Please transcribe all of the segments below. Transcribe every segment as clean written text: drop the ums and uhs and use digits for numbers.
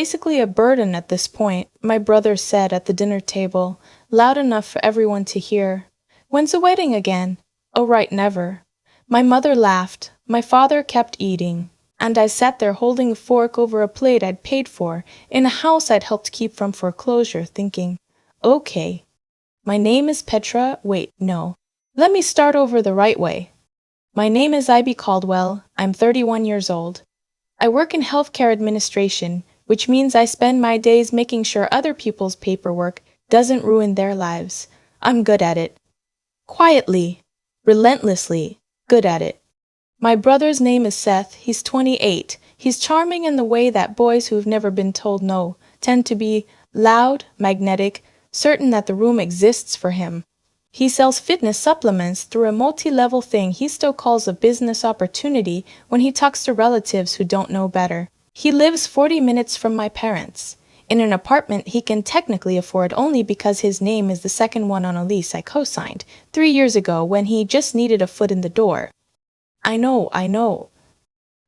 basically a burden at this point, my brother said at the dinner table, loud enough for everyone to hear. When's the wedding again? Oh, right, never. My mother laughed. My father kept eating. And I sat there holding a fork over a plate I'd paid for, in a house I'd helped keep from foreclosure, thinking, okay. My name is Petra. Wait, no. Let me start over the right way. My name is Ivy Caldwell. I'm 31 years old. I work in healthcare administration, which means I spend my days making sure other people's paperwork doesn't ruin their lives. I'm good at it. Quietly, relentlessly, good at it. My brother's name is Seth. He's 28. He's charming in the way that boys who've never been told no tend to be: loud, magnetic, certain that the room exists for him. He sells fitness supplements through a multi-level thing he still calls a business opportunity when he talks to relatives who don't know better. He lives 40 minutes from my parents, in an apartment he can technically afford only because his name is the second one on a lease I co-signed 3 years ago when he just needed a foot in the door. I know.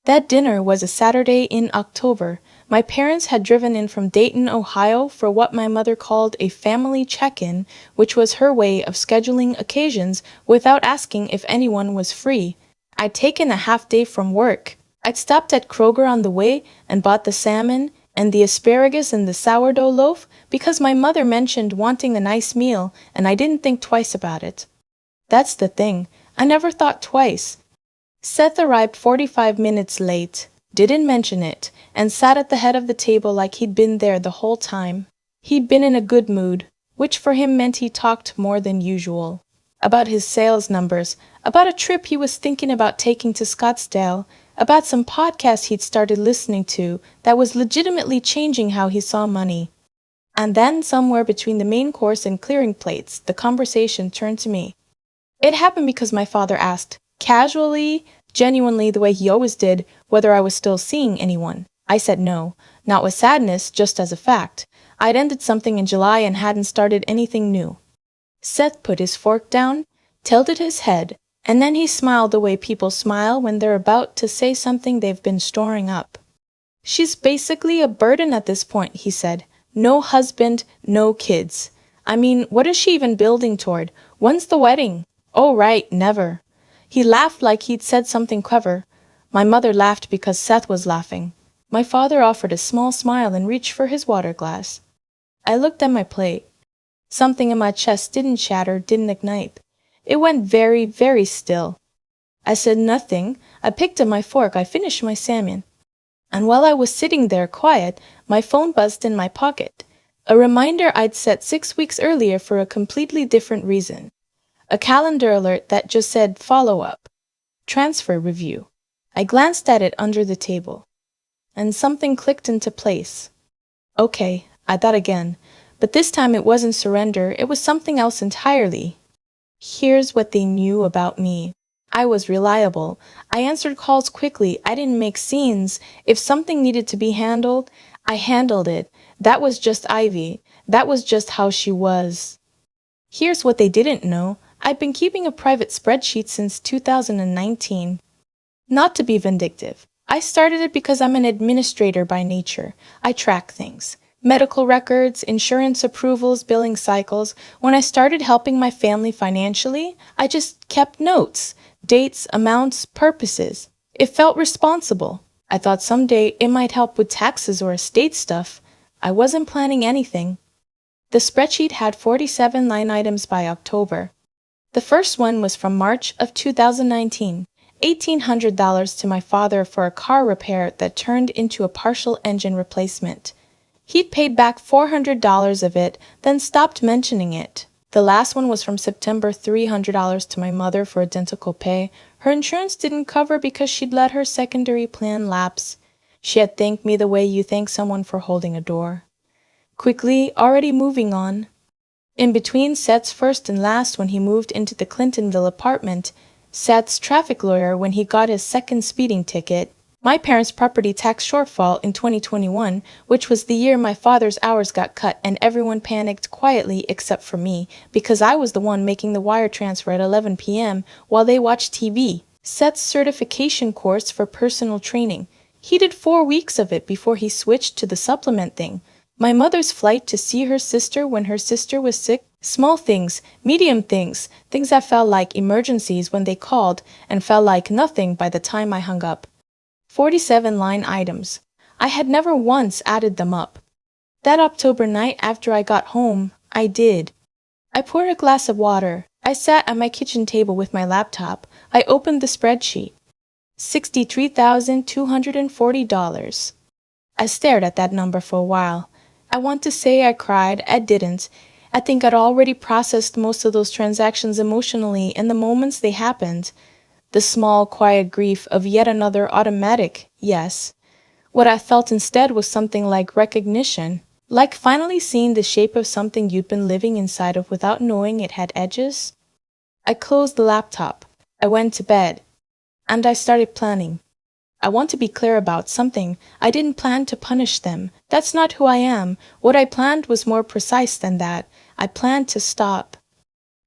That dinner was a Saturday in October. My parents had driven in from Dayton, Ohio for what my mother called a family check-in, which was her way of scheduling occasions without asking if anyone was free. I'd taken a half day from work. I'd stopped at Kroger on the way and bought the salmon and the asparagus and the sourdough loaf because my mother mentioned wanting a nice meal and I didn't think twice about it. That's the thing. I never thought twice. Seth arrived 45 minutes late, didn't mention it, and sat at the head of the table like he'd been there the whole time. He'd been in a good mood, which for him meant he talked more than usual. About his sales numbers, about a trip he was thinking about taking to Scottsdale, about some podcast he'd started listening to that was legitimately changing how he saw money. And then, somewhere between the main course and clearing plates, the conversation turned to me. It happened because my father asked, casually, genuinely the way he always did, whether I was still seeing anyone. I said no, not with sadness, just as a fact. I'd ended something in July and hadn't started anything new. Seth put his fork down, tilted his head, and then he smiled the way people smile when they're about to say something they've been storing up. She's basically a burden at this point, he said. No husband, no kids. I mean, what is she even building toward? When's the wedding? Oh, right, never. He laughed like he'd said something clever. My mother laughed because Seth was laughing. My father offered a small smile and reached for his water glass. I looked at my plate. Something in my chest didn't shatter, didn't ignite. It went very, very still. I said nothing. I picked up my fork. I finished my salmon. And while I was sitting there quiet, my phone buzzed in my pocket. A reminder I'd set 6 weeks earlier for a completely different reason. A calendar alert that just said follow-up, transfer review. I glanced at it under the table, and something clicked into place. Okay, I thought again, but this time it wasn't surrender, it was something else entirely. Here's what they knew about me. I was reliable. I answered calls quickly. I didn't make scenes. If something needed to be handled, I handled it. That was just Ivy. That was just how she was. Here's what they didn't know. I've been keeping a private spreadsheet since 2019. Not to be vindictive. I started it because I'm an administrator by nature. I track things. Medical records, insurance approvals, billing cycles. When I started helping my family financially, I just kept notes, dates, amounts, purposes. It felt responsible. I thought someday it might help with taxes or estate stuff. I wasn't planning anything. The spreadsheet had 47 line items by October. The first one was from March of 2019, $1,800 to my father for a car repair that turned into a partial engine replacement. He'd paid back $400 of it, then stopped mentioning it. The last one was from September, $300 to my mother for a dental copay. Her insurance didn't cover because she'd let her secondary plan lapse. She had thanked me the way you thank someone for holding a door. Quickly, already moving on. In between Seth's first and last when he moved into the Clintonville apartment, Seth's traffic lawyer when he got his second speeding ticket, my parents' property tax shortfall in 2021, which was the year my father's hours got cut and everyone panicked quietly except for me because I was the one making the wire transfer at 11 p.m. while they watched TV, Seth's certification course for personal training. He did 4 weeks of it before he switched to the supplement thing. My mother's flight to see her sister when her sister was sick, small things, medium things, things that felt like emergencies when they called and felt like nothing by the time I hung up. 47 line items. I had never once added them up. That October night after I got home, I did. I poured a glass of water. I sat at my kitchen table with my laptop. I opened the spreadsheet. $63,240. I stared at that number for a while. I want to say I cried. I didn't. I think I'd already processed most of those transactions emotionally in the moments they happened. The small, quiet grief of yet another automatic yes. What I felt instead was something like recognition, like finally seeing the shape of something you'd been living inside of without knowing it had edges. I closed the laptop. I went to bed. And I started planning. I want to be clear about something. I didn't plan to punish them. That's not who I am. What I planned was more precise than that. I planned to stop.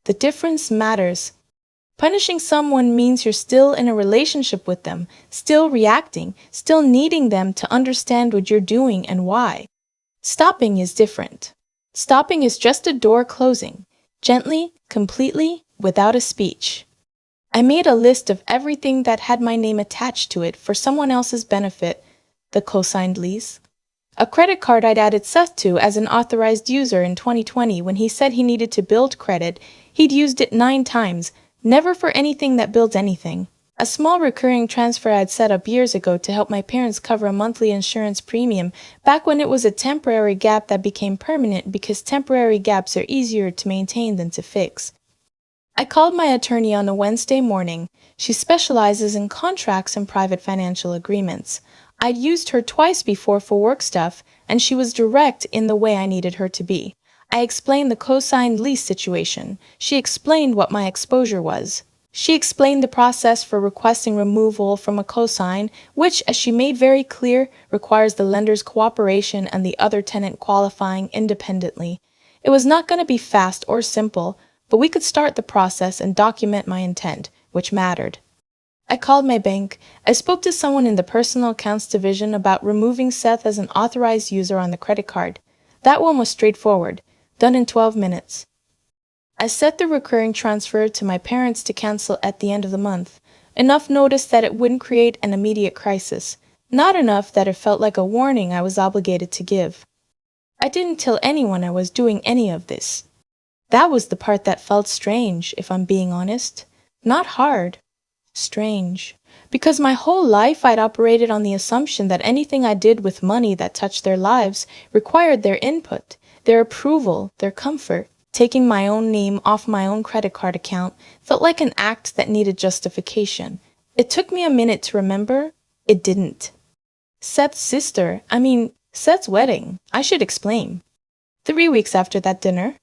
The difference matters. Punishing someone means you're still in a relationship with them, still reacting, still needing them to understand what you're doing and why. Stopping is different. Stopping is just a door closing, gently, completely, without a speech. I made a list of everything that had my name attached to it for someone else's benefit. The co-signed lease. A credit card I'd added Seth to as an authorized user in 2020 when he said he needed to build credit. He'd used it 9 times, never for anything that builds anything. A small recurring transfer I'd set up years ago to help my parents cover a monthly insurance premium, back when it was a temporary gap that became permanent because temporary gaps are easier to maintain than to fix. I called my attorney on a Wednesday morning. She specializes in contracts and private financial agreements. I'd used her twice before for work stuff, and she was direct in the way I needed her to be. I explained the co-signed lease situation. She explained what my exposure was. She explained the process for requesting removal from a cosign, which, as she made very clear, requires the lender's cooperation and the other tenant qualifying independently. It was not going to be fast or simple, but we could start the process and document my intent, which mattered. I called my bank. I spoke to someone in the personal accounts division about removing Seth as an authorized user on the credit card. That one was straightforward, done in 12 minutes. I set the recurring transfer to my parents to cancel at the end of the month. Enough notice that it wouldn't create an immediate crisis. Not enough that it felt like a warning I was obligated to give. I didn't tell anyone I was doing any of this. That was the part that felt strange, if I'm being honest. Not hard. Strange. Because my whole life I'd operated on the assumption that anything I did with money that touched their lives required their input, their approval, their comfort. Taking my own name off my own credit card account felt like an act that needed justification. It took me a minute to remember. It didn't. Seth's wedding. I should explain. 3 weeks after that dinner,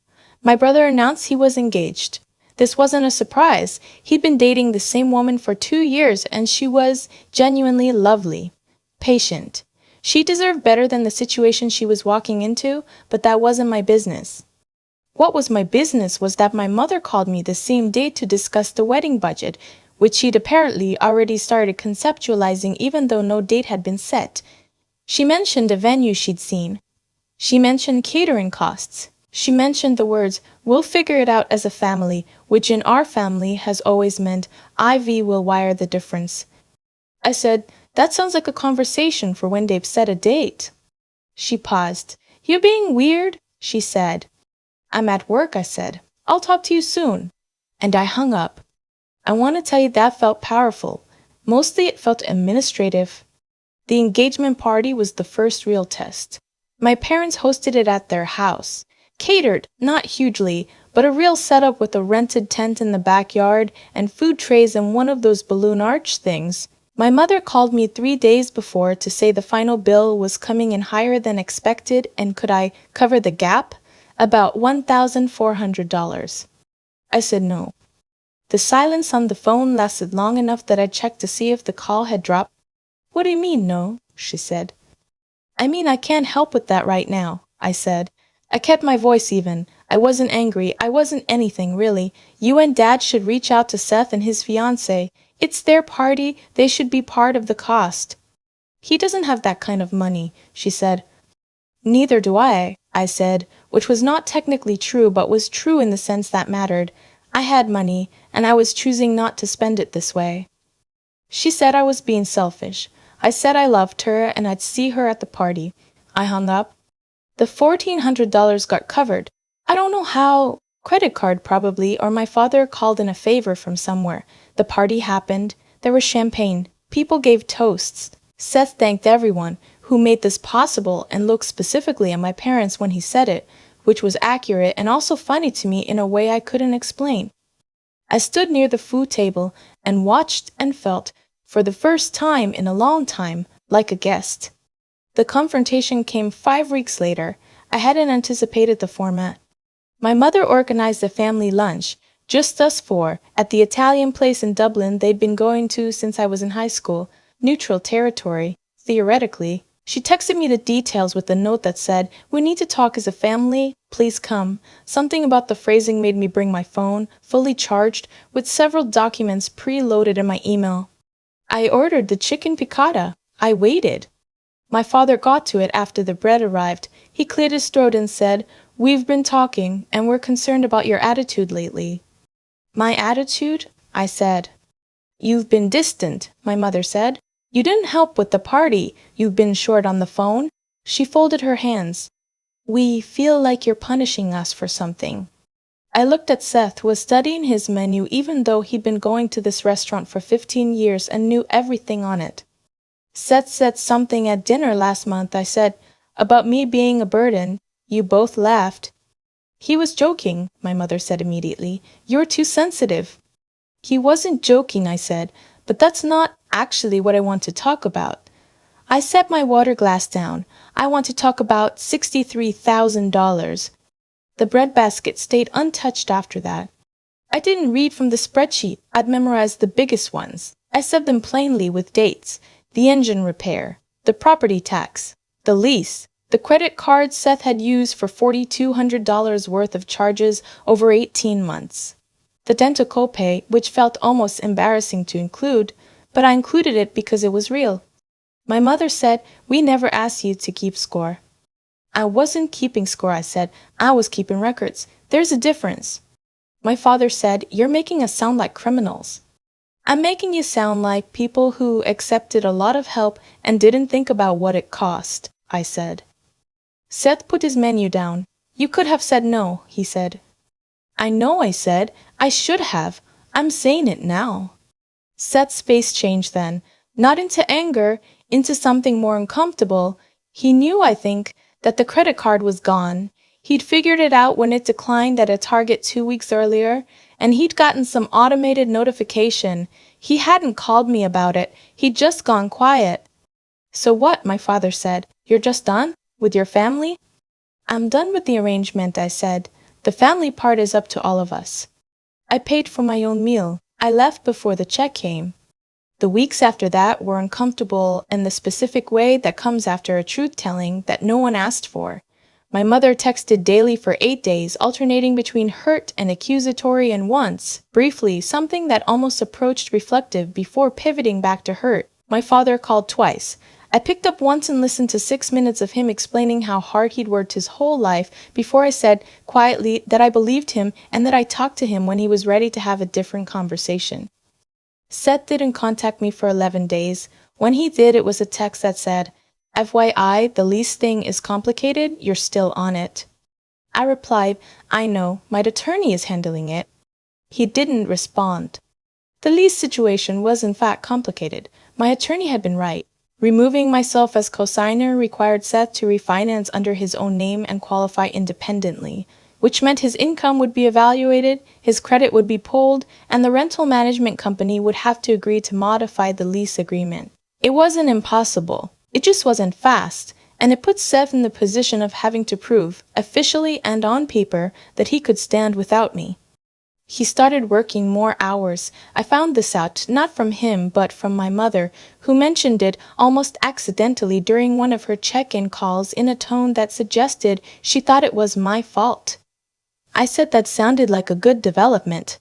my brother announced he was engaged. This wasn't a surprise. He'd been dating the same woman for 2 years, and she was genuinely lovely, patient. She deserved better than the situation she was walking into, but that wasn't my business. What was my business was that my mother called me the same day to discuss the wedding budget, which she'd apparently already started conceptualizing even though no date had been set. She mentioned a venue she'd seen. She mentioned catering costs. She mentioned the words, "We'll figure it out as a family," which in our family has always meant IV will wire the difference. I said, "That sounds like a conversation for when they've set a date." She paused. "You being weird?" she said. "I'm at work," I said. "I'll talk to you soon." And I hung up. I want to tell you that felt powerful. Mostly it felt administrative. The engagement party was the first real test. My parents hosted it at their house. Catered, not hugely, but a real setup with a rented tent in the backyard and food trays and one of those balloon arch things. My mother called me 3 days before to say the final bill was coming in higher than expected and could I cover the gap? About $1,400. I said no. The silence on the phone lasted long enough that I checked to see if the call had dropped. "What do you mean, no?" she said. "I mean I can't help with that right now," I said. I kept my voice even. I wasn't angry. I wasn't anything, really. You and Dad should reach out to Seth and his fiancée. It's their party. They should be part of the cost. He doesn't have that kind of money, she said. Neither do I said, which was not technically true but was true in the sense that mattered. I had money, and I was choosing not to spend it this way. She said I was being selfish. I said I loved her and I'd see her at the party. I hung up. The $1,400 got covered. I don't know how. Credit card probably, or my father called in a favor from somewhere. The party happened. There was champagne. People gave toasts. Seth thanked everyone who made this possible and looked specifically at my parents when he said it, which was accurate and also funny to me in a way I couldn't explain. I stood near the food table and watched and felt, for the first time in a long time, like a guest. The confrontation came 5 weeks later. I hadn't anticipated the format. My mother organized a family lunch, just us four, at the Italian place in Dublin they'd been going to since I was in high school, neutral territory, theoretically. She texted me the details with a note that said, "We need to talk as a family, please come." Something about the phrasing made me bring my phone, fully charged, with several documents pre-loaded in my email. I ordered the chicken piccata. I waited. My father got to it after the bread arrived. He cleared his throat and said, "We've been talking, and we're concerned about your attitude lately." "My attitude?" I said. "You've been distant," my mother said. "You didn't help with the party. You've been short on the phone." She folded her hands. "We feel like you're punishing us for something." I looked at Seth, who was studying his menu even though he'd been going to this restaurant for 15 years and knew everything on it. "Seth said something at dinner last month," I said, "about me being a burden." You both laughed. "He was joking," my mother said immediately. "You're too sensitive." "He wasn't joking," I said, "but that's not actually what I want to talk about." I set my water glass down. "I want to talk about $63,000. The breadbasket stayed untouched after that. I didn't read from the spreadsheet. I'd memorized the biggest ones. I said them plainly with dates. The engine repair, the property tax, the lease, the credit card Seth had used for $4,200 worth of charges over 18 months. The dental copay, which felt almost embarrassing to include, but I included it because it was real. My mother said, "We never asked you to keep score." "I wasn't keeping score," I said. "I was keeping records. There's a difference." My father said, "You're making us sound like criminals." "I'm making you sound like people who accepted a lot of help and didn't think about what it cost," I said. Seth put his menu down. "You could have said no," he said. "I know," I said. "I should have. I'm saying it now." Seth's face changed then, not into anger, into something more uncomfortable. He knew, I think, that the credit card was gone. He'd figured it out when it declined at a Target 2 weeks earlier, and he'd gotten some automated notification. He hadn't called me about it. He'd just gone quiet. "So what?" my father said. "You're just done? With your family?" "I'm done with the arrangement," I said. "The family part is up to all of us." I paid for my own meal. I left before the check came. The weeks after that were uncomfortable in the specific way that comes after a truth-telling that no one asked for. My mother texted daily for 8 days, alternating between hurt and accusatory, and once, briefly, something that almost approached reflective before pivoting back to hurt. My father called twice. I picked up once and listened to 6 minutes of him explaining how hard he'd worked his whole life before I said, quietly, that I believed him and that I talked to him when he was ready to have a different conversation. Seth didn't contact me for 11 days. When he did, it was a text that said, "FYI, the lease thing is complicated, you're still on it." I replied, "I know, my attorney is handling it." He didn't respond. The lease situation was in fact complicated. My attorney had been right. Removing myself as cosigner required Seth to refinance under his own name and qualify independently, which meant his income would be evaluated, his credit would be pulled, and the rental management company would have to agree to modify the lease agreement. It wasn't impossible. It just wasn't fast, and it put Seth in the position of having to prove, officially and on paper, that he could stand without me. He started working more hours. I found this out, not from him, but from my mother, who mentioned it almost accidentally during one of her check-in calls in a tone that suggested she thought it was my fault. I said that sounded like a good development.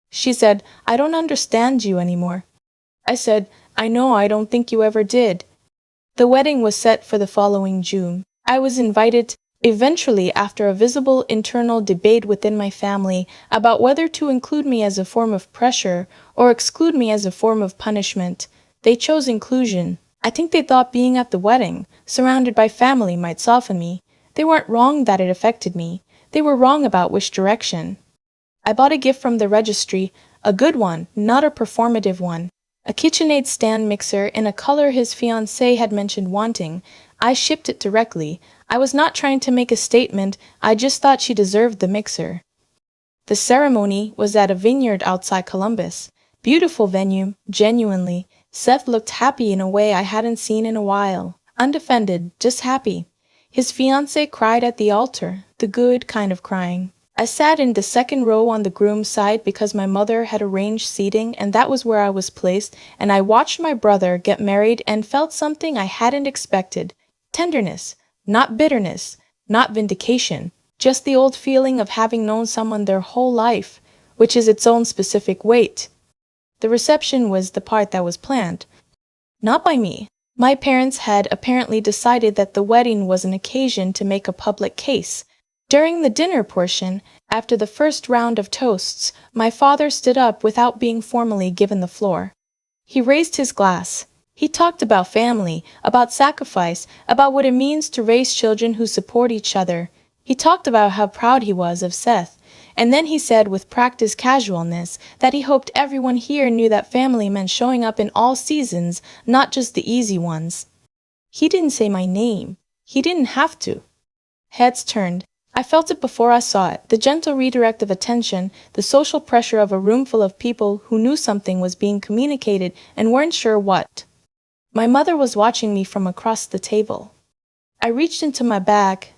She said, "I don't understand you anymore." I said, "I know, I don't think you ever did." The wedding was set for the following June. I was invited, eventually after a visible internal debate within my family about whether to include me as a form of pressure or exclude me as a form of punishment. They chose inclusion. I think they thought being at the wedding, surrounded by family, might soften me. They weren't wrong that it affected me. They were wrong about which direction. I bought a gift from the registry, a good one, not a performative one. A KitchenAid stand mixer in a color his fiancée had mentioned wanting. I shipped it directly. I was not trying to make a statement, I just thought she deserved the mixer. The ceremony was at a vineyard outside Columbus. Beautiful venue, genuinely. Seth looked happy in a way I hadn't seen in a while. Undefended, just happy. His fiancée cried at the altar, the good kind of crying. I sat in the second row on the groom's side because my mother had arranged seating and that was where I was placed, and I watched my brother get married and felt something I hadn't expected. Tenderness, not bitterness, not vindication, just the old feeling of having known someone their whole life, which is its own specific weight. The reception was the part that was planned. Not by me. My parents had apparently decided that the wedding was an occasion to make a public case. During the dinner portion, after the first round of toasts, my father stood up without being formally given the floor. He raised his glass. He talked about family, about sacrifice, about what it means to raise children who support each other. He talked about how proud he was of Seth, and then he said with practiced casualness that he hoped everyone here knew that family meant showing up in all seasons, not just the easy ones. He didn't say my name. He didn't have to. Heads turned. I felt it before I saw it, the gentle redirect of attention, the social pressure of a room full of people who knew something was being communicated and weren't sure what. My mother was watching me from across the table. I reached into my bag.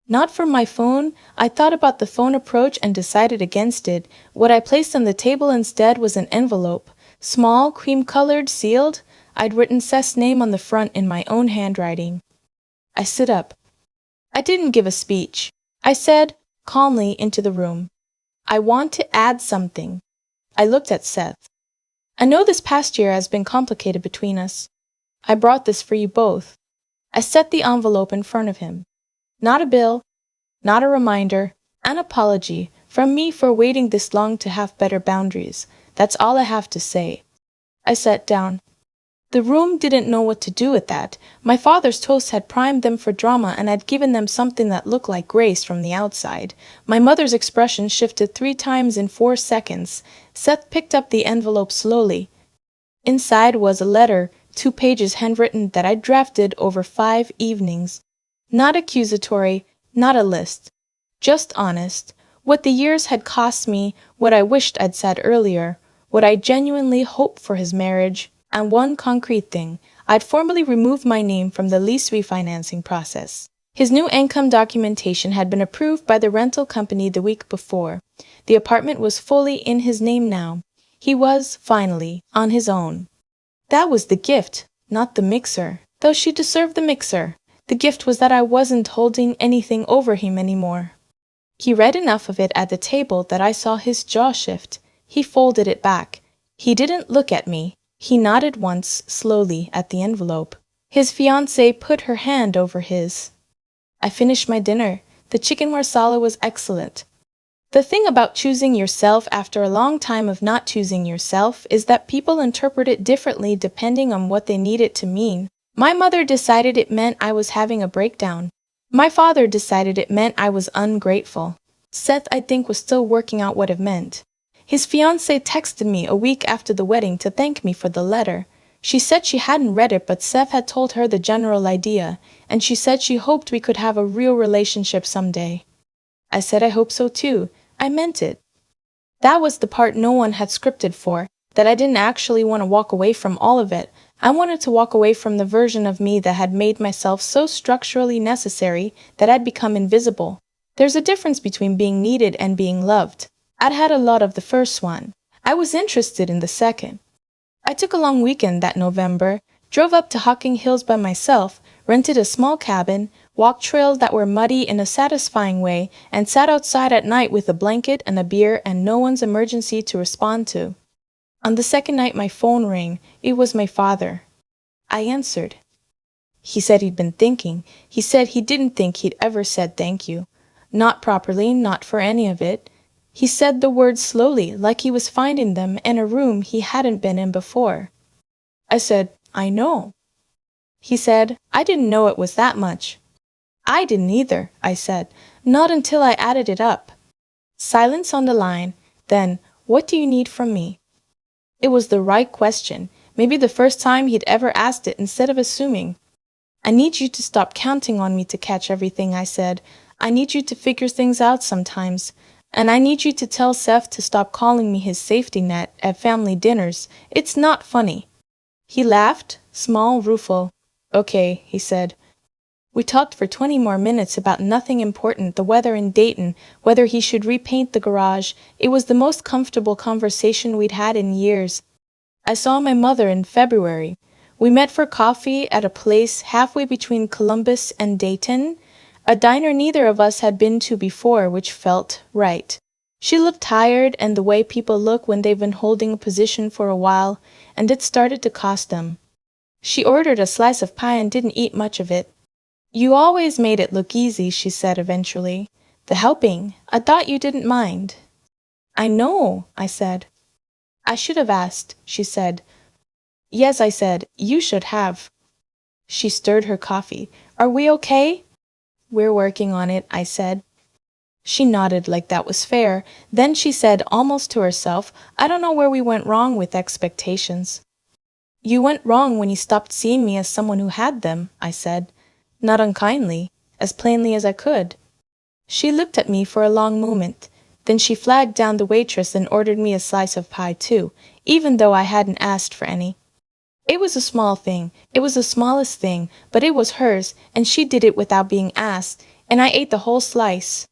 Not for my phone. I thought about the phone approach and decided against it. What I placed on the table instead was an envelope. Small, cream-colored, sealed. I'd written Seth's name on the front in my own handwriting. I stood up. I didn't give a speech. I said, calmly, into the room, I want to add something. I looked at Seth. I know this past year has been complicated between us. I brought this for you both. I set the envelope in front of him. Not a bill, not a reminder, an apology from me for waiting this long to have better boundaries. That's all I have to say. I sat down. The room didn't know what to do with that. My father's toast had primed them for drama and I'd given them something that looked like grace from the outside. My mother's expression shifted 3 times in 4 seconds. Seth picked up the envelope slowly. Inside was a letter, 2 pages handwritten that I'd drafted over 5 evenings. Not accusatory, not a list. Just honest. What the years had cost me, what I wished I'd said earlier, what I genuinely hoped for his marriage. And one concrete thing, I'd formally removed my name from the lease refinancing process. His new income documentation had been approved by the rental company the week before. The apartment was fully in his name now. He was, finally, on his own. That was the gift, not the mixer, though she deserved the mixer. The gift was that I wasn't holding anything over him anymore. He read enough of it at the table that I saw his jaw shift. He folded it back. He didn't look at me. He nodded once, slowly, at the envelope. His fiancée put her hand over his. I finished my dinner. The chicken marsala was excellent. The thing about choosing yourself after a long time of not choosing yourself is that people interpret it differently depending on what they need it to mean. My mother decided it meant I was having a breakdown. My father decided it meant I was ungrateful. Seth, I think, was still working out what it meant. His fiancée texted me a week after the wedding to thank me for the letter. She said she hadn't read it, but Seth had told her the general idea, and she said she hoped we could have a real relationship someday. I said I hope so too. I meant it. That was the part no one had scripted for, that I didn't actually want to walk away from all of it. I wanted to walk away from the version of me that had made myself so structurally necessary that I'd become invisible. There's a difference between being needed and being loved. I'd had a lot of the first one. I was interested in the second. I took a long weekend that November, drove up to Hocking Hills by myself, rented a small cabin, walked trails that were muddy in a satisfying way, and sat outside at night with a blanket and a beer and no one's emergency to respond to. On the second night my phone rang. It was my father. I answered. He said he'd been thinking. He said he didn't think he'd ever said thank you. Not properly, not for any of it. He said the words slowly, like he was finding them in a room he hadn't been in before. I said, I know. He said, I didn't know it was that much. I didn't either, I said, not until I added it up. Silence on the line. Then, what do you need from me? It was the right question, maybe the first time he'd ever asked it instead of assuming. I need you to stop counting on me to catch everything, I said. I need you to figure things out sometimes. And I need you to tell Seth to stop calling me his safety net at family dinners. It's not funny. He laughed, small, rueful. Okay, he said. We talked for 20 more minutes about nothing important, the weather in Dayton, whether he should repaint the garage. It was the most comfortable conversation we'd had in years. I saw my mother in February. We met for coffee at a place halfway between Columbus and Dayton, a diner neither of us had been to before, which felt right. She looked tired, and the way people look when they've been holding a position for a while, and it started to cost them. She ordered a slice of pie and didn't eat much of it. You always made it look easy, she said eventually. The helping, I thought you didn't mind. I know, I said. I should have asked, she said. Yes, I said, you should have. She stirred her coffee. Are we okay? We're working on it, I said. She nodded like that was fair. Then she said, almost to herself, I don't know where we went wrong with expectations. You went wrong when you stopped seeing me as someone who had them, I said. Not unkindly, as plainly as I could. She looked at me for a long moment. Then she flagged down the waitress and ordered me a slice of pie too, even though I hadn't asked for any. It was a small thing, it was the smallest thing, but it was hers, and she did it without being asked, and I ate the whole slice.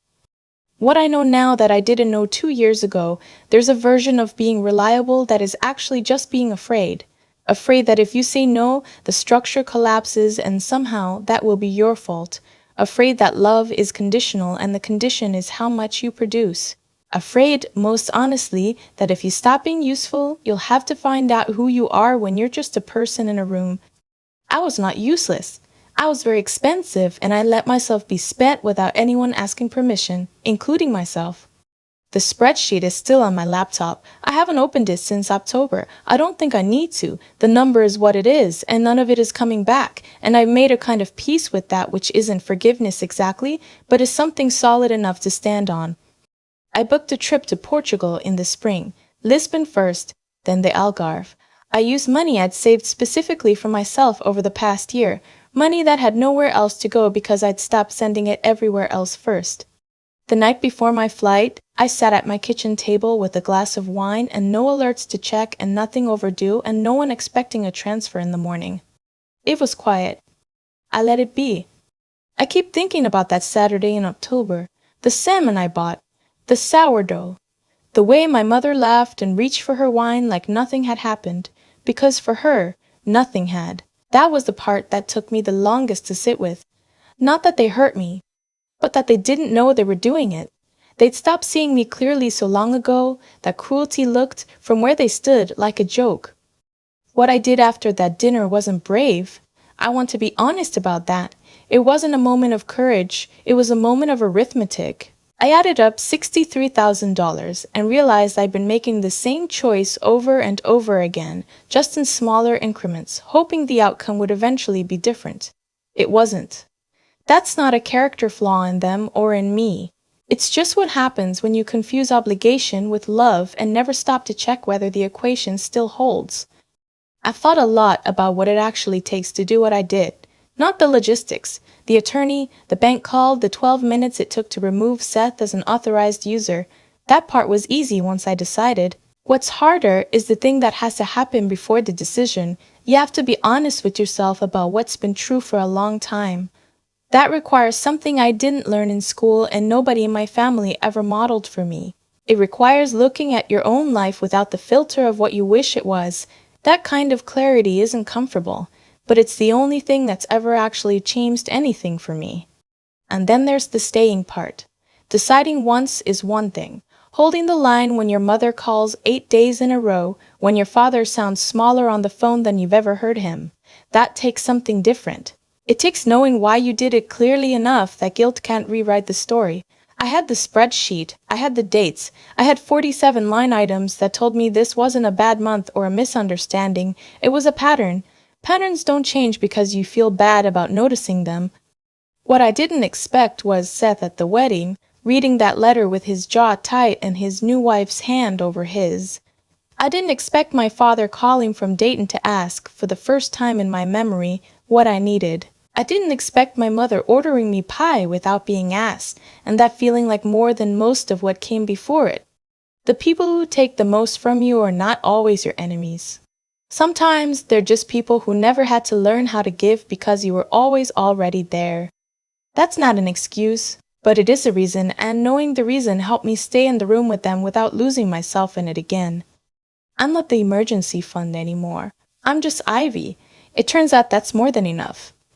What I know now that I didn't know 2 years ago, there's a version of being reliable that is actually just being afraid. Afraid that if you say no, the structure collapses and somehow that will be your fault. Afraid that love is conditional and the condition is how much you produce. Afraid, most honestly, that if you stop being useful, you'll have to find out who you are when you're just a person in a room. I was not useless. I was very expensive, and I let myself be spent without anyone asking permission, including myself. The spreadsheet is still on my laptop. I haven't opened it since October. I don't think I need to. The number is what it is, and none of it is coming back, and I've made a kind of peace with that, which isn't forgiveness exactly, but is something solid enough to stand on. I booked a trip to Portugal in the spring, Lisbon first, then the Algarve. I used money I'd saved specifically for myself over the past year, money that had nowhere else to go because I'd stopped sending it everywhere else first. The night before my flight, I sat at my kitchen table with a glass of wine and no alerts to check and nothing overdue and no one expecting a transfer in the morning. It was quiet. I let it be. I keep thinking about that Saturday in October, the salmon I bought, the sourdough, the way my mother laughed and reached for her wine like nothing had happened, because for her, nothing had. That was the part that took me the longest to sit with. Not that they hurt me, but that they didn't know they were doing it. They'd stopped seeing me clearly so long ago that cruelty looked, from where they stood, like a joke. What I did after that dinner wasn't brave. I want to be honest about that. It wasn't a moment of courage, it was a moment of arithmetic. I added up $63,000 and realized I'd been making the same choice over and over again, just in smaller increments, hoping the outcome would eventually be different. It wasn't. That's not a character flaw in them or in me. It's just what happens when you confuse obligation with love and never stop to check whether the equation still holds. I thought a lot about what it actually takes to do what I did. Not the logistics, the attorney, the bank call, the 12 minutes it took to remove Seth as an authorized user. That part was easy once I decided. What's harder is the thing that has to happen before the decision. You have to be honest with yourself about what's been true for a long time. That requires something I didn't learn in school and nobody in my family ever modeled for me. It requires looking at your own life without the filter of what you wish it was. That kind of clarity isn't comfortable, but it's the only thing that's ever actually changed anything for me. And then there's the staying part. Deciding once is one thing. Holding the line when your mother calls 8 days in a row, when your father sounds smaller on the phone than you've ever heard him. That takes something different. It takes knowing why you did it clearly enough that guilt can't rewrite the story. I had the spreadsheet, I had the dates, I had 47 line items that told me this wasn't a bad month or a misunderstanding, it was a pattern. Patterns don't change because you feel bad about noticing them. What I didn't expect was Seth at the wedding, reading that letter with his jaw tight and his new wife's hand over his. I didn't expect my father calling from Dayton to ask, for the first time in my memory, what I needed. I didn't expect my mother ordering me pie without being asked, and that feeling like more than most of what came before it. The people who take the most from you are not always your enemies. Sometimes they're just people who never had to learn how to give because you were always already there. That's not an excuse, but it is a reason, and knowing the reason helped me stay in the room with them without losing myself in it again. I'm not the emergency fund anymore. I'm just Ivy. It turns out that's more than enough.